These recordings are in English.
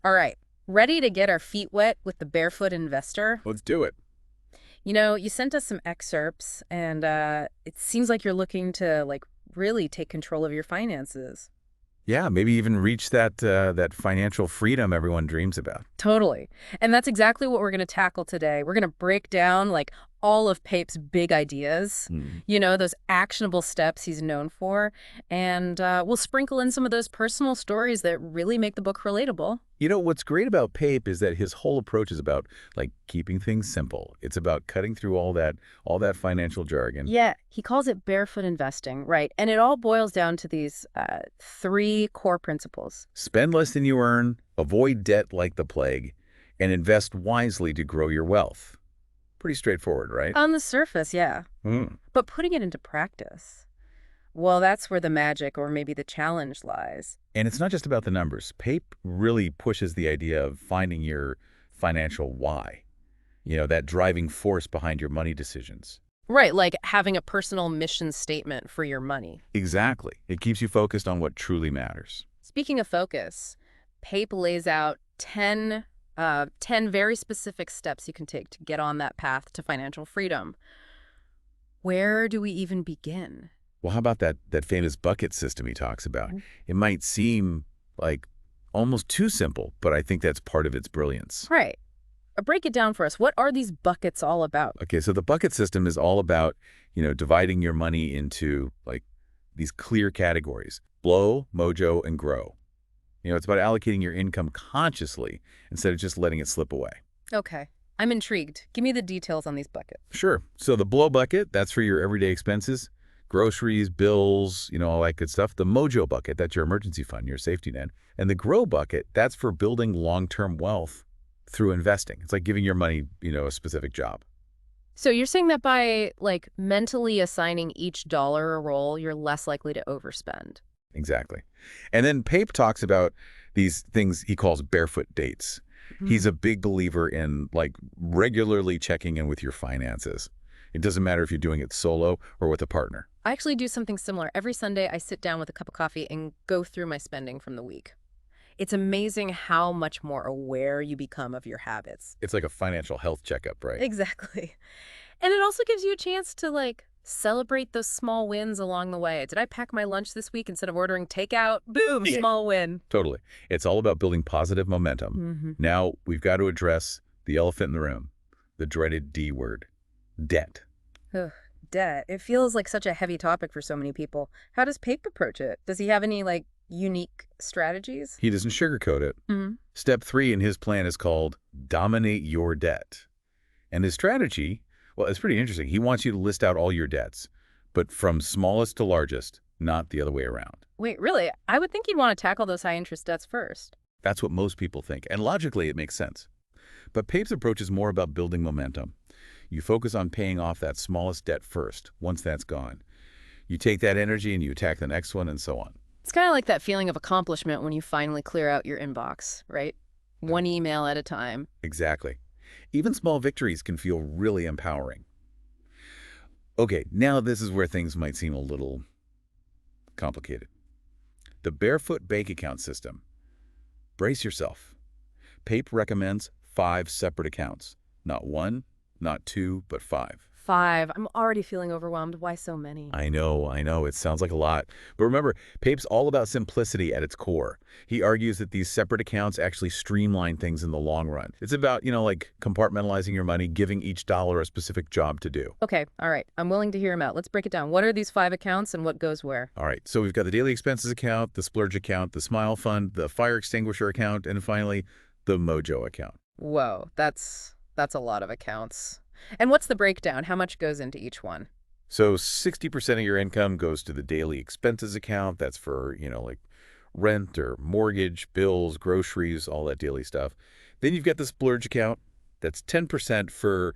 All right, ready to get our feet wet with the Barefoot Investor? Let's do it. You sent us some excerpts, and it seems like you're looking to, really take control of your finances. Yeah, maybe even reach that financial freedom everyone dreams about. Totally. And that's exactly what we're going to tackle today. We're going to break down, all of Pape's big ideas, Hmm. those actionable steps he's known for, and we'll sprinkle in some of those personal stories that really make the book relatable. You know, what's great about Pape is that his whole approach is about keeping things simple. It's about cutting through all that financial jargon. Yeah, he calls it barefoot investing, right? And it all boils down to these three core principles. Spend less than you earn, avoid debt like the plague, and invest wisely to grow your wealth. Pretty straightforward, right? On the surface, yeah. Hmm. But putting it into practice, well, that's where the magic or maybe the challenge lies. And it's not just about the numbers. Pape really pushes the idea of finding your financial why. That driving force behind your money decisions. Right, like having a personal mission statement for your money. Exactly. It keeps you focused on what truly matters. Speaking of focus, Pape lays out 10 very specific steps you can take to get on that path to financial freedom. Where do we even begin? Well, how about that famous bucket system he talks about? It might seem like almost too simple, but I think that's part of its brilliance. Right. Break it down for us. What are these buckets all about? Okay, so the bucket system is all about, dividing your money into these clear categories: blow, mojo, and grow. It's about allocating your income consciously instead of just letting it slip away. Okay. I'm intrigued. Give me the details on these buckets. Sure. So the blow bucket, that's for your everyday expenses, groceries, bills, all that good stuff. The mojo bucket, that's your emergency fund, your safety net. And the grow bucket, that's for building long-term wealth through investing. It's like giving your money, a specific job. So you're saying that by mentally assigning each dollar a role, you're less likely to overspend. Exactly. And then Pape talks about these things he calls barefoot dates. He's a big believer in regularly checking in with your finances. It doesn't matter if you're doing it solo or with a partner. I actually do something similar. Every Sunday, I sit down with a cup of coffee and go through my spending from the week. It's amazing how much more aware you become of your habits. It's like a financial health checkup, right? Exactly. And it also gives you a chance to celebrate those small wins along the way. Did I pack my lunch this week instead of ordering takeout? Boom, Yeah. small win. Totally. It's all about building positive momentum. Now, we've got to address the elephant in the room, the dreaded D word, debt. Ugh, debt. It feels like such a heavy topic for so many people. How does Pape approach it? Does he have any unique strategies? He doesn't sugarcoat it. Mm-hmm. Step 3 in his plan is called dominate your debt. And his strategy, well, it's pretty interesting. He wants you to list out all your debts, but from smallest to largest, not the other way around. Wait, really? I would think you'd want to tackle those high-interest debts first. That's what most people think, and logically it makes sense. But Pape's approach is more about building momentum. You focus on paying off that smallest debt first. Once that's gone, you take that energy and you attack the next one, and so on. It's kind of like that feeling of accomplishment when you finally clear out your inbox, right? One email at a time. Exactly. Even small victories can feel really empowering. Okay, now this is where things might seem a little complicated. The Barefoot bank account system. Brace yourself. Pape recommends 5 separate accounts. Not 1, not 2, but 5. 5. I'm already feeling overwhelmed. Why so many? I know. It sounds like a lot. But remember, Pape's all about simplicity at its core. He argues that these separate accounts actually streamline things in the long run. It's about, compartmentalizing your money, giving each dollar a specific job to do. Okay, all right. I'm willing to hear him out. Let's break it down. What are these 5 accounts and what goes where? All right, so we've got the daily expenses account, the splurge account, the smile fund, the fire extinguisher account, and finally, the mojo account. Whoa, that's a lot of accounts. And what's the breakdown? How much goes into each one? So 60% of your income goes to the daily expenses account. That's for, rent or mortgage, bills, groceries, all that daily stuff. Then you've got the splurge account. That's 10% for,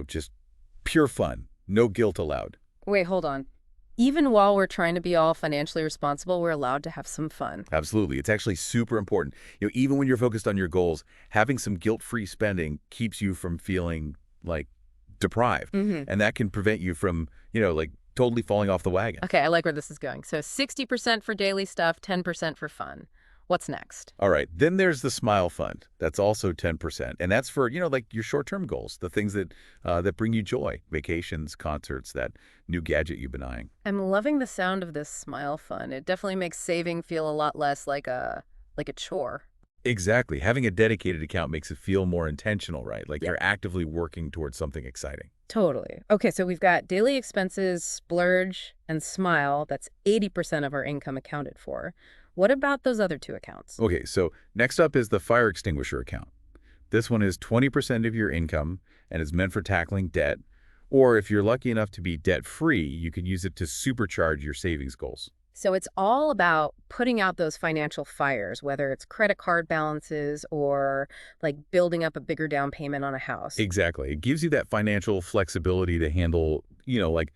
just pure fun. No guilt allowed. Wait, hold on. Even while we're trying to be all financially responsible, we're allowed to have some fun. Absolutely. It's actually super important. Even when you're focused on your goals, having some guilt-free spending keeps you from feeling deprived. And that can prevent you from, totally falling off the wagon. Okay, I like where this is going. So 60% for daily stuff, 10% for fun. What's next? All right, then there's the Smile Fund. That's also 10%, and that's for, like your short-term goals, the things that bring you joy, vacations, concerts, that new gadget you've been eyeing. I'm loving the sound of this smile fund. It definitely makes saving feel a lot less like a chore. Exactly. Having a dedicated account makes it feel more intentional, right? Like Yeah. you're actively working towards something exciting. Totally. Okay, so we've got daily expenses, splurge, and smile. That's 80% of our income accounted for. What about those other two accounts? Okay, so next up is the fire extinguisher account. This one is 20% of your income and is meant for tackling debt. Or if you're lucky enough to be debt-free, you can use it to supercharge your savings goals. So it's all about putting out those financial fires, whether it's credit card balances or like building up a bigger down payment on a house. Exactly. It gives you that financial flexibility to handle, like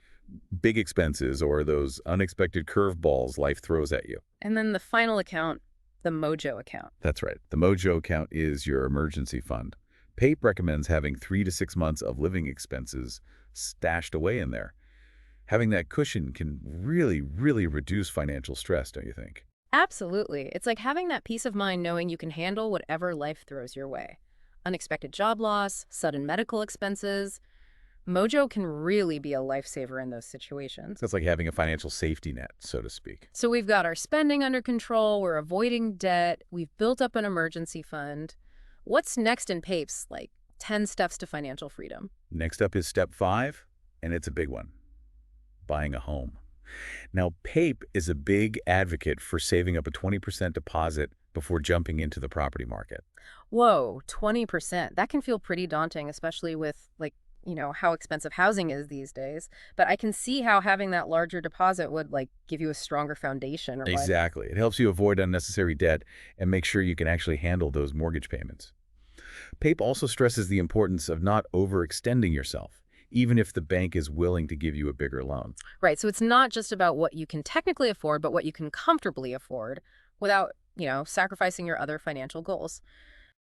big expenses or those unexpected curveballs life throws at you. And then the final account, the Mojo account. That's right. The Mojo account is your emergency fund. Pape recommends having 3 to 6 months of living expenses stashed away in there. Having that cushion can really, really reduce financial stress, don't you think? Absolutely. It's like having that peace of mind knowing you can handle whatever life throws your way. Unexpected job loss, sudden medical expenses. Mojo can really be a lifesaver in those situations. That's like having a financial safety net, so to speak. So we've got our spending under control, we're avoiding debt, we've built up an emergency fund. What's next in PAPE's, like 10 steps to financial freedom? Next up is step 5, and it's a big one: buying a home. Now, Pape is a big advocate for saving up a 20% deposit before jumping into the property market. Whoa, 20%. That can feel pretty daunting, especially with how expensive housing is these days. But I can see how having that larger deposit would give you a stronger foundation or what. Exactly. It helps you avoid unnecessary debt and make sure you can actually handle those mortgage payments. Pape also stresses the importance of not overextending yourself, even if the bank is willing to give you a bigger loan. Right. So it's not just about what you can technically afford, but what you can comfortably afford without, sacrificing your other financial goals.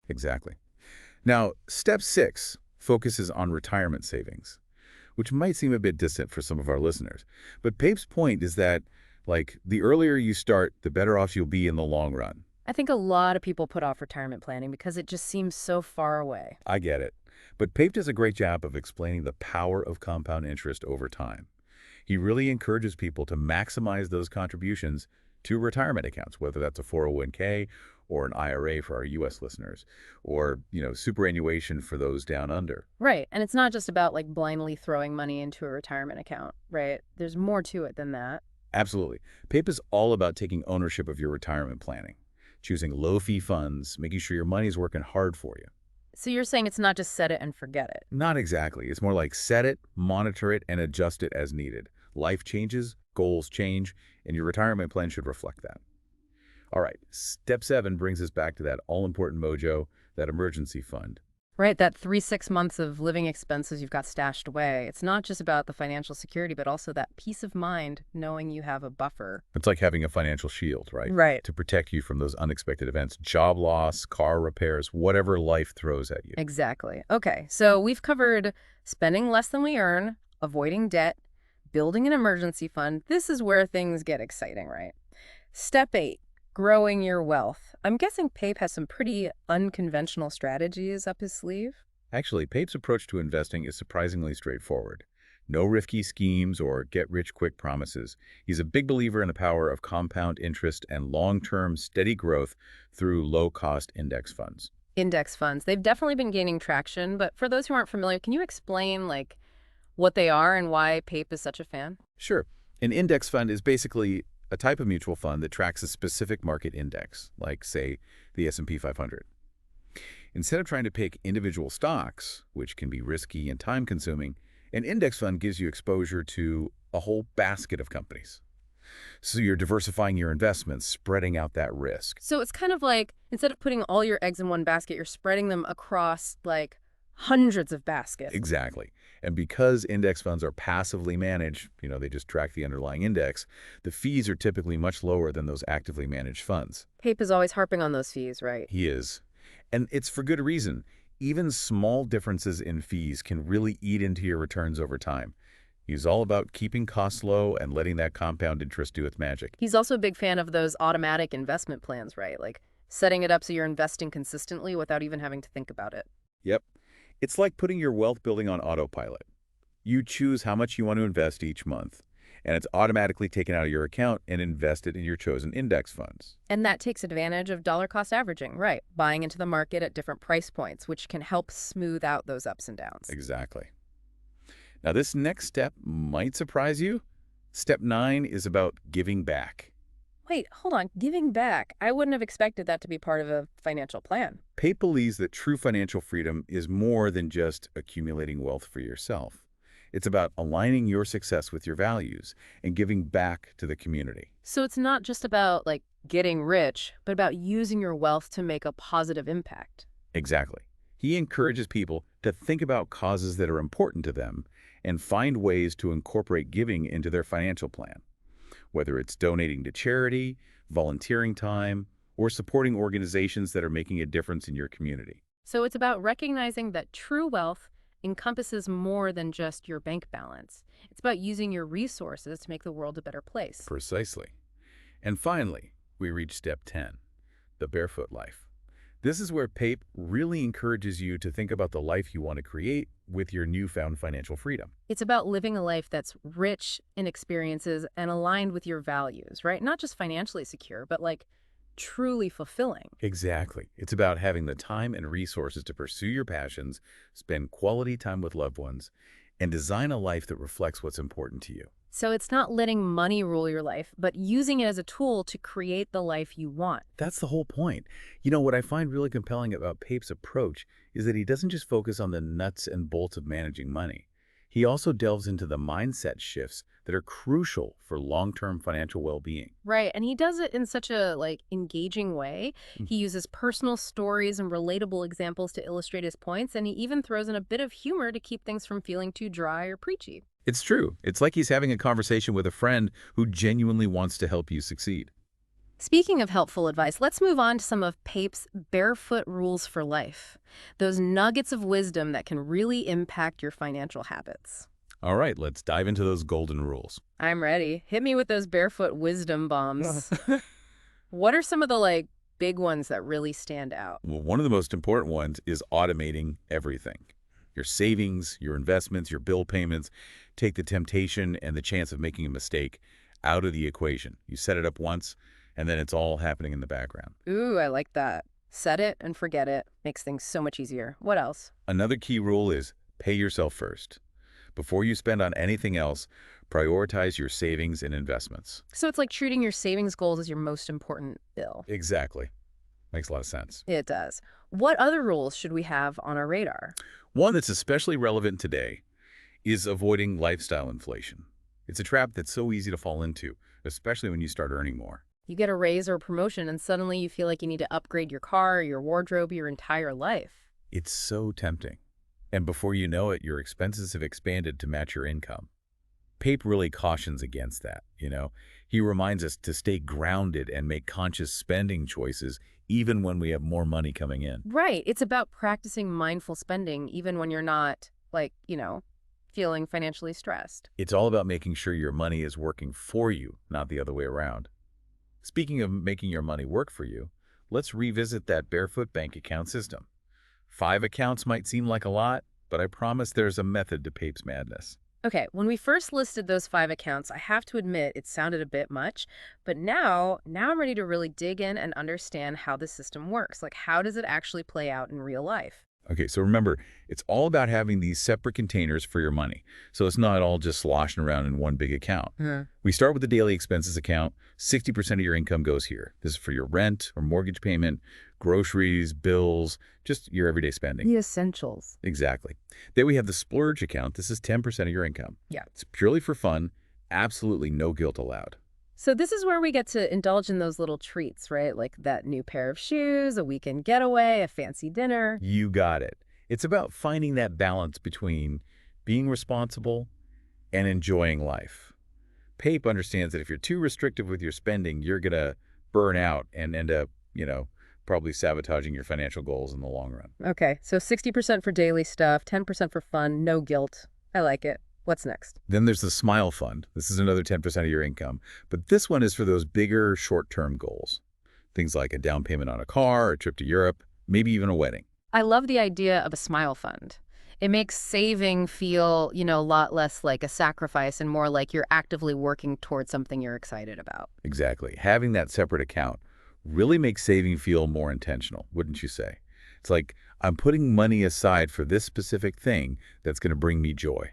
Exactly. Now, step 6 focuses on retirement savings, which might seem a bit distant for some of our listeners. But Pape's point is that, the earlier you start, the better off you'll be in the long run. I think a lot of people put off retirement planning because it just seems so far away. I get it. But Pape does a great job of explaining the power of compound interest over time. He really encourages people to maximize those contributions to retirement accounts, whether that's a 401k or an IRA for our U.S. listeners, or, superannuation for those down under. Right. And it's not just about blindly throwing money into a retirement account, right? There's more to it than that. Absolutely. PAPE is all about taking ownership of your retirement planning, choosing low-fee funds, making sure your money's working hard for you. So you're saying it's not just set it and forget it. Not exactly. It's more like set it, monitor it, and adjust it as needed. Life changes, goals change, and your retirement plan should reflect that. All right, step 7 brings us back to that all-important Mojo, that emergency fund. Right. That 3 6 months of living expenses you've got stashed away. It's not just about the financial security, but also that peace of mind knowing you have a buffer. It's like having a financial shield, right? Right. To protect you from those unexpected events, job loss, car repairs, whatever life throws at you. Exactly. Okay. So we've covered spending less than we earn, avoiding debt, building an emergency fund. This is where things get exciting, right? Step 8. Growing your wealth. I'm guessing Pape has some pretty unconventional strategies up his sleeve. Actually, Pape's approach to investing is surprisingly straightforward. No risky schemes or get-rich-quick promises. He's a big believer in the power of compound interest and long-term steady growth through low-cost index funds. Index funds. They've definitely been gaining traction, but for those who aren't familiar, can you explain what they are and why Pape is such a fan? Sure. An index fund is basically a type of mutual fund that tracks a specific market index, like, say, the S&P 500. Instead of trying to pick individual stocks, which can be risky and time-consuming, an index fund gives you exposure to a whole basket of companies. So you're diversifying your investments, spreading out that risk. So it's kind of like, instead of putting all your eggs in one basket, you're spreading them across hundreds of baskets. Exactly. And because index funds are passively managed, they just track the underlying index, the fees are typically much lower than those actively managed funds. Pape is always harping on those fees, right? He is. And it's for good reason. Even small differences in fees can really eat into your returns over time. He's all about keeping costs low and letting that compound interest do its magic. He's also a big fan of those automatic investment plans, right? Like setting it up so you're investing consistently without even having to think about it. Yep. It's like putting your wealth building on autopilot. You choose how much you want to invest each month, and it's automatically taken out of your account and invested in your chosen index funds. And that takes advantage of dollar cost averaging, right? Buying into the market at different price points, which can help smooth out those ups and downs. Exactly. Now, this next step might surprise you. Step 9 is about giving back. Wait, hold on. Giving back. I wouldn't have expected that to be part of a financial plan. Pape believes that true financial freedom is more than just accumulating wealth for yourself. It's about aligning your success with your values and giving back to the community. So it's not just about, like, getting rich, but about using your wealth to make a positive impact. Exactly. He encourages people to think about causes that are important to them and find ways to incorporate giving into their financial plan, whether it's donating to charity, volunteering time, or supporting organizations that are making a difference in your community. So it's about recognizing that true wealth encompasses more than just your bank balance. It's about using your resources to make the world a better place. Precisely. And finally, we reach step 10, the barefoot life. This is where Pape really encourages you to think about the life you want to create with your newfound financial freedom. It's about living a life that's rich in experiences and aligned with your values, right? Not just financially secure, but like truly fulfilling. Exactly. It's about having the time and resources to pursue your passions, spend quality time with loved ones, and design a life that reflects what's important to you. So it's not letting money rule your life, but using it as a tool to create the life you want. That's the whole point. You know, what I find really compelling about Pape's approach is that he doesn't just focus on the nuts and bolts of managing money. He also delves into the mindset shifts that are crucial for long-term financial well-being. Right, and he does it in such a engaging way. Mm. He uses personal stories and relatable examples to illustrate his points, and he even throws in a bit of humor to keep things from feeling too dry or preachy. It's true. It's like he's having a conversation with a friend who genuinely wants to help you succeed. Speaking of helpful advice, let's move on to some of Pape's barefoot rules for life. Those nuggets of wisdom that can really impact your financial habits. All right, let's dive into those golden rules. I'm ready. Hit me with those barefoot wisdom bombs. What are some of the big ones that really stand out? Well, one of the most important ones is automating everything. Your savings, your investments, your bill payments. Take the temptation and the chance of making a mistake out of the equation. You set it up once, and then it's all happening in the background. Ooh, I like that. Set it and forget it. Makes things so much easier. What else? Another key rule is pay yourself first. Before you spend on anything else, prioritize your savings and investments. So it's like treating your savings goals as your most important bill. Exactly. Makes a lot of sense. It does. What other rules should we have on our radar? One that's especially relevant today is avoiding lifestyle inflation. It's a trap that's so easy to fall into, especially when you start earning more. You get a raise or a promotion and suddenly you feel like you need to upgrade your car, your wardrobe, your entire life. It's so tempting. And before you know it, your expenses have expanded to match your income. Pape really cautions against that, you know. He reminds us to stay grounded and make conscious spending choices even when we have more money coming in. Right. It's about practicing mindful spending even when you're not, feeling financially stressed. It's all about making sure your money is working for you, not the other way around. Speaking of making your money work for you, let's revisit that Barefoot bank account system. 5 accounts might seem like a lot, but I promise there's a method to Pape's madness. Okay, when we first listed those 5 accounts, I have to admit it sounded a bit much, but now I'm ready to really dig in and understand how the system works. Like, how does it actually play out in real life? Okay, so remember, it's all about having these separate containers for your money, so it's not all just sloshing around in one big account. We start with the daily expenses account. 60% of your income goes here. This is for your rent or mortgage payment, groceries, bills, just your everyday spending. The essentials. Exactly. Then we have the splurge account. This is 10% of your income. Yeah. It's purely for fun, absolutely no guilt allowed. So this is where we get to indulge in those little treats, right? Like that new pair of shoes, a weekend getaway, a fancy dinner. You got it. It's about finding that balance between being responsible and enjoying life. Pape understands that if you're too restrictive with your spending, you're going to burn out and end up, probably sabotaging your financial goals in the long run. Okay, so 60% for daily stuff, 10% for fun, no guilt. I like it. What's next? Then there's the Smile Fund. This is another 10% of your income, but this one is for those bigger short-term goals. Things like a down payment on a car, a trip to Europe, maybe even a wedding. I love the idea of a smile fund. It makes saving feel, a lot less like a sacrifice and more like you're actively working towards something you're excited about. Exactly. Having that separate account really makes saving feel more intentional, wouldn't you say? It's like, I'm putting money aside for this specific thing that's going to bring me joy.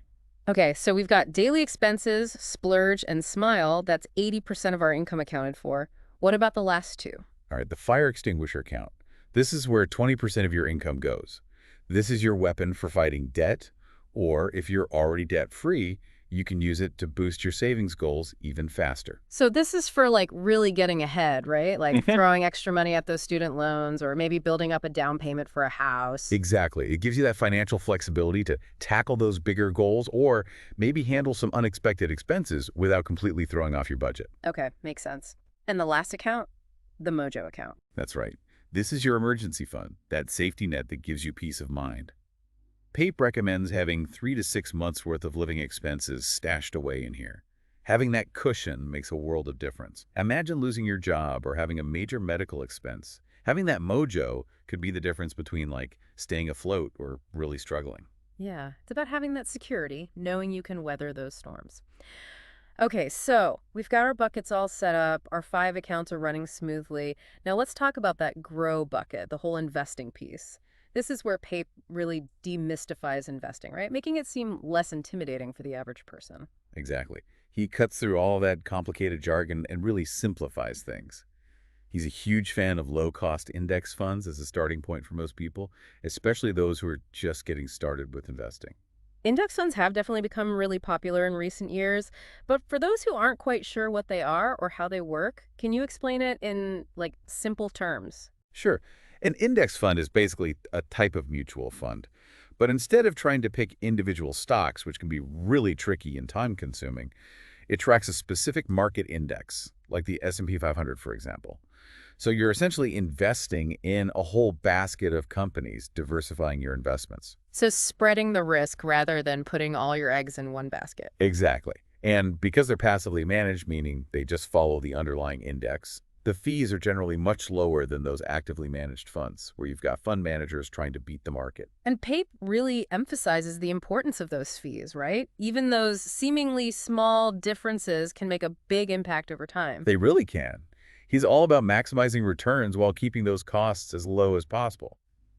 Okay, so we've got daily expenses, splurge, and smile. That's 80% of our income accounted for. What about the last two? All right, the fire extinguisher account. This is where 20% of your income goes. This is your weapon for fighting debt, or if you're already debt-free, you can use it to boost your savings goals even faster. So this is for like really getting ahead, right? Like throwing extra money at those student loans or maybe building up a down payment for a house. Exactly. It gives you that financial flexibility to tackle those bigger goals or maybe handle some unexpected expenses without completely throwing off your budget. Okay, makes sense. And the last account? The Mojo account. That's right. This is your emergency fund, that safety net that gives you peace of mind. Pape recommends having 3 to 6 months worth of living expenses stashed away in here. Having that cushion makes a world of difference. Imagine losing your job or having a major medical expense. Having that mojo could be the difference between like staying afloat or really struggling. Yeah, it's about having that security, knowing you can weather those storms. Okay, so we've got our buckets all set up. Our 5 accounts are running smoothly. Now let's talk about that grow bucket, the whole investing piece. This is where Pape really demystifies investing, right? Making it seem less intimidating for the average person. Exactly. He cuts through all that complicated jargon and really simplifies things. He's a huge fan of low-cost index funds as a starting point for most people, especially those who are just getting started with investing. Index funds have definitely become really popular in recent years, but for those who aren't quite sure what they are or how they work, can you explain it in like simple terms? Sure, an index fund is basically a type of mutual fund. But instead of trying to pick individual stocks, which can be really tricky and time-consuming, it tracks a specific market index, like the S&P 500, for example. So you're essentially investing in a whole basket of companies, diversifying your investments. So spreading the risk rather than putting all your eggs in one basket. Exactly. And because they're passively managed, meaning they just follow the underlying index, the fees are generally much lower than those actively managed funds, where you've got fund managers trying to beat the market. And Pape really emphasizes the importance of those fees, right? Even those seemingly small differences can make a big impact over time. They really can. He's all about maximizing returns while keeping those costs as low as possible.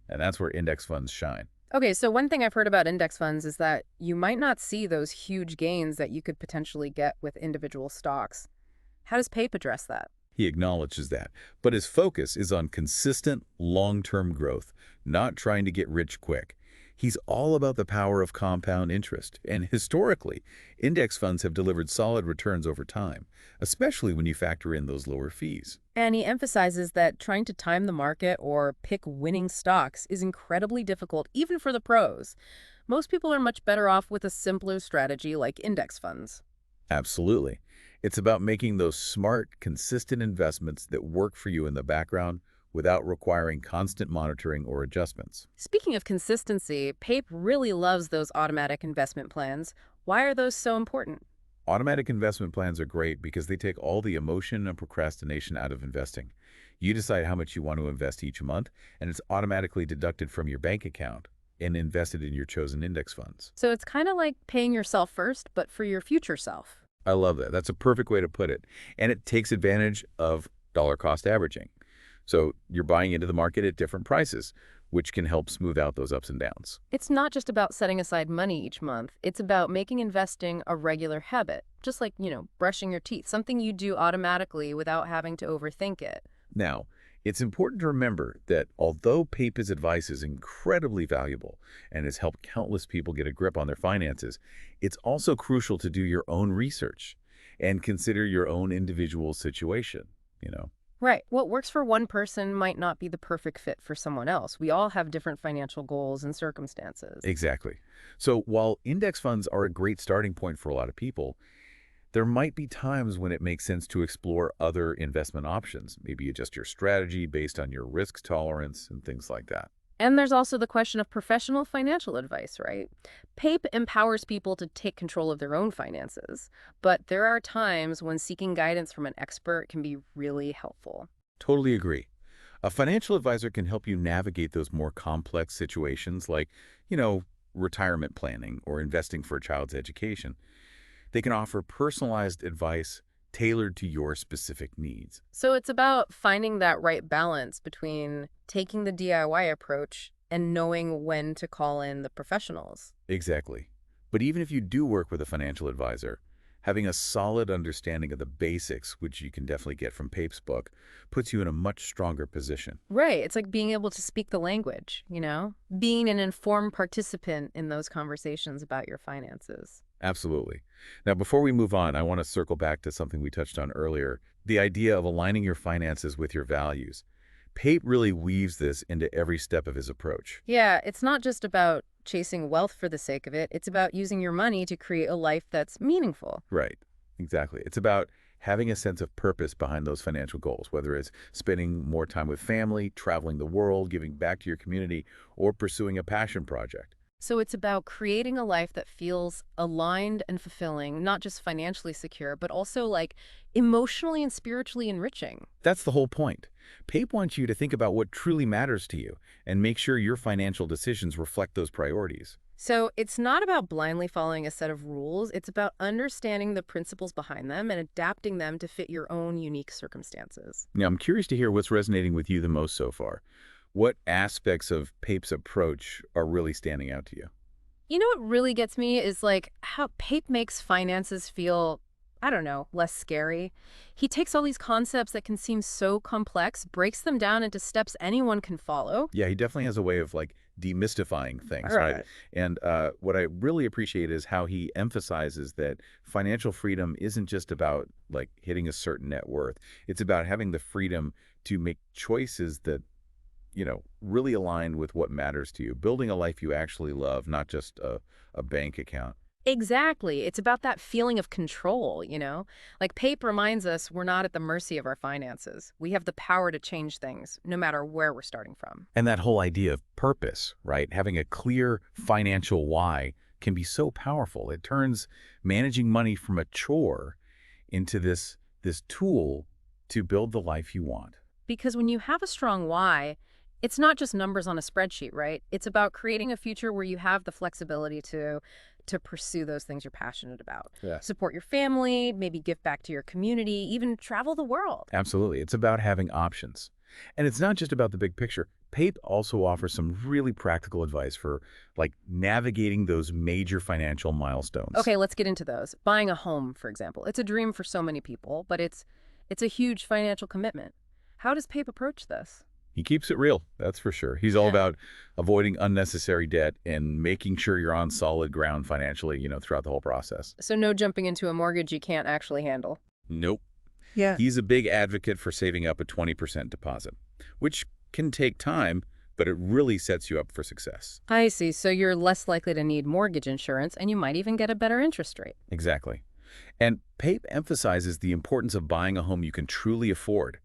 And that's where index funds shine. Okay, so one thing I've heard about index funds is that you might not see those huge gains that you could potentially get with individual stocks. How does Pape address that? He acknowledges that, but his focus is on consistent, long-term growth, not trying to get rich quick. He's all about the power of compound interest, and historically, index funds have delivered solid returns over time, especially when you factor in those lower fees. And he emphasizes that trying to time the market or pick winning stocks is incredibly difficult, even for the pros. Most people are much better off with a simpler strategy like index funds. Absolutely. It's about making those smart, consistent investments that work for you in the background without requiring constant monitoring or adjustments. Speaking of consistency, Pape really loves those automatic investment plans. Why are those so important? Automatic investment plans are great because they take all the emotion and procrastination out of investing. You decide how much you want to invest each month, and it's automatically deducted from your bank account and invested in your chosen index funds. So it's kind of like paying yourself first, but for your future self. I love that. That's a perfect way to put it. And it takes advantage of dollar cost averaging. So you're buying into the market at different prices, which can help smooth out those ups and downs. It's not just about setting aside money each month. It's about making investing a regular habit, just like, brushing your teeth, something you do automatically without having to overthink it. Now, it's important to remember that although Pape's advice is incredibly valuable and has helped countless people get a grip on their finances, it's also crucial to do your own research and consider your own individual situation. Right. What works for one person might not be the perfect fit for someone else. We all have different financial goals and circumstances. Exactly. So while index funds are a great starting point for a lot of people, there might be times when it makes sense to explore other investment options. Maybe adjust your strategy based on your risk tolerance and things like that. And there's also the question of professional financial advice, right? PAPE empowers people to take control of their own finances, but there are times when seeking guidance from an expert can be really helpful. Totally agree. A financial advisor can help you navigate those more complex situations like, you know, retirement planning or investing for a child's education. They can offer personalized advice tailored to your specific needs. So it's about finding that right balance between taking the DIY approach and knowing when to call in the professionals. Exactly. But even if you do work with a financial advisor, having a solid understanding of the basics, which you can definitely get from Pape's book, puts you in a much stronger position. Right. It's like being able to speak the language, being an informed participant in those conversations about your finances. Absolutely. Now, before we move on, I want to circle back to something we touched on earlier, the idea of aligning your finances with your values. Pape really weaves this into every step of his approach. Yeah, it's not just about chasing wealth for the sake of it. It's about using your money to create a life that's meaningful. Right. Exactly. It's about having a sense of purpose behind those financial goals, whether it's spending more time with family, traveling the world, giving back to your community, or pursuing a passion project. So it's about creating a life that feels aligned and fulfilling, not just financially secure, but also like emotionally and spiritually enriching. That's the whole point. Pape wants you to think about what truly matters to you and make sure your financial decisions reflect those priorities. So it's not about blindly following a set of rules. It's about understanding the principles behind them and adapting them to fit your own unique circumstances. Now, I'm curious to hear what's resonating with you the most so far. What aspects of Pape's approach are really standing out to you? You know what really gets me is like how Pape makes finances feel, I don't know, less scary. He takes all these concepts that can seem so complex, breaks them down into steps anyone can follow. Yeah, he definitely has a way of like demystifying things, right? Right. And what I really appreciate is how he emphasizes that financial freedom isn't just about like hitting a certain net worth. It's about having the freedom to make choices that, really align with what matters to you, building a life you actually love, not just a bank account. Exactly. It's about that feeling of control. Like Pape reminds us we're not at the mercy of our finances. We have the power to change things, no matter where we're starting from. And that whole idea of purpose, right? Having a clear financial why can be so powerful. It turns managing money from a chore into this tool to build the life you want. Because when you have a strong why, it's not just numbers on a spreadsheet, right? It's about creating a future where you have the flexibility to pursue those things you're passionate about. Yeah. Support your family, maybe give back to your community, even travel the world. Absolutely. It's about having options. And it's not just about the big picture. Pape also offers some really practical advice for like navigating those major financial milestones. Okay, let's get into those. Buying a home, for example. It's a dream for so many people, but it's a huge financial commitment. How does Pape approach this? He keeps it real, that's for sure. He's all about avoiding unnecessary debt and making sure you're on solid ground financially, throughout the whole process. So no jumping into a mortgage you can't actually handle. Nope. Yeah. He's a big advocate for saving up a 20% deposit, which can take time, but it really sets you up for success. I see. So you're less likely to need mortgage insurance, and you might even get a better interest rate. Exactly. And Pape emphasizes the importance of buying a home you can truly afford.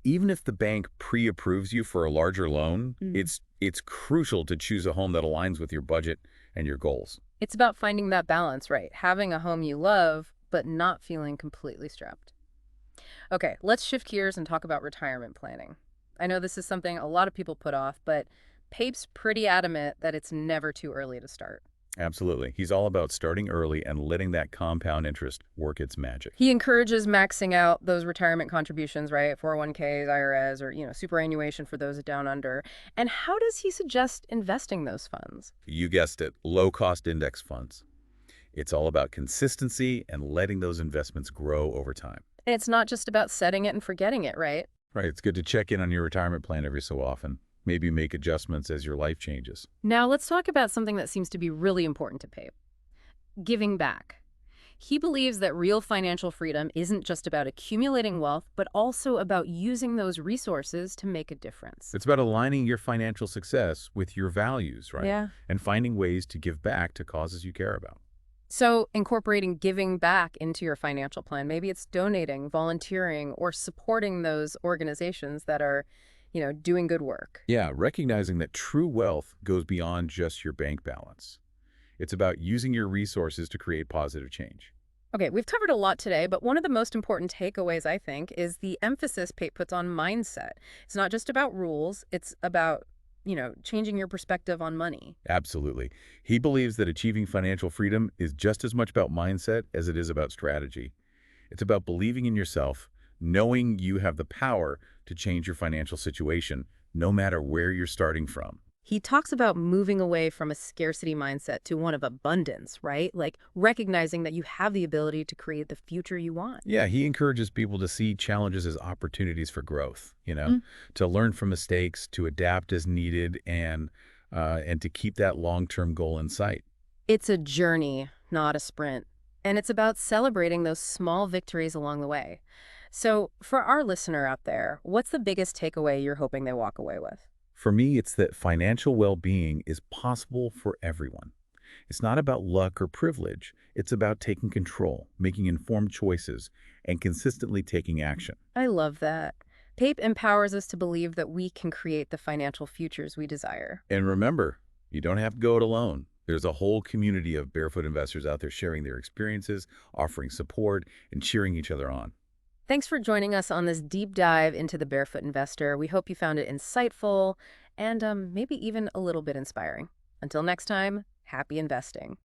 Even if the bank pre-approves you for a larger loan, it's crucial to choose a home that aligns with your budget and your goals. It's about finding that balance, right? Having a home you love, but not feeling completely strapped. Okay, let's shift gears and talk about retirement planning. I know this is something a lot of people put off, but Pape's pretty adamant that it's never too early to start. Absolutely. He's all about starting early and letting that compound interest work its magic. He encourages maxing out those retirement contributions, right? 401ks, IRAs, or, superannuation for those down under. And how does he suggest investing those funds? You guessed it, low-cost index funds. It's all about consistency and letting those investments grow over time. And it's not just about setting it and forgetting it, right? Right. It's good to check in on your retirement plan every so often. Maybe make adjustments as your life changes. Now let's talk about something that seems to be really important to Pape. Giving back. He believes that real financial freedom isn't just about accumulating wealth, but also about using those resources to make a difference. It's about aligning your financial success with your values, right? Yeah. And finding ways to give back to causes you care about. So incorporating giving back into your financial plan, maybe it's donating, volunteering, or supporting those organizations that are doing good work. Yeah, recognizing that true wealth goes beyond just your bank balance. It's about using your resources to create positive change. Okay, we've covered a lot today, but one of the most important takeaways, I think, is the emphasis Pate puts on mindset. It's not just about rules, it's about, changing your perspective on money. Absolutely. He believes that achieving financial freedom is just as much about mindset as it is about strategy. It's about believing in yourself, knowing you have the power to change your financial situation, no matter where you're starting from. He talks about moving away from a scarcity mindset to one of abundance, right? Like recognizing that you have the ability to create the future you want. Yeah, he encourages people to see challenges as opportunities for growth, Mm. to learn from mistakes, to adapt as needed, and to keep that long-term goal in sight. It's a journey, not a sprint. And it's about celebrating those small victories along the way. So, for our listener out there, what's the biggest takeaway you're hoping they walk away with? For me, it's that financial well-being is possible for everyone. It's not about luck or privilege. It's about taking control, making informed choices, and consistently taking action. I love that. PAPE empowers us to believe that we can create the financial futures we desire. And remember, you don't have to go it alone. There's a whole community of barefoot investors out there sharing their experiences, offering support, and cheering each other on. Thanks for joining us on this deep dive into the Barefoot Investor. We hope you found it insightful and maybe even a little bit inspiring. Until next time, happy investing.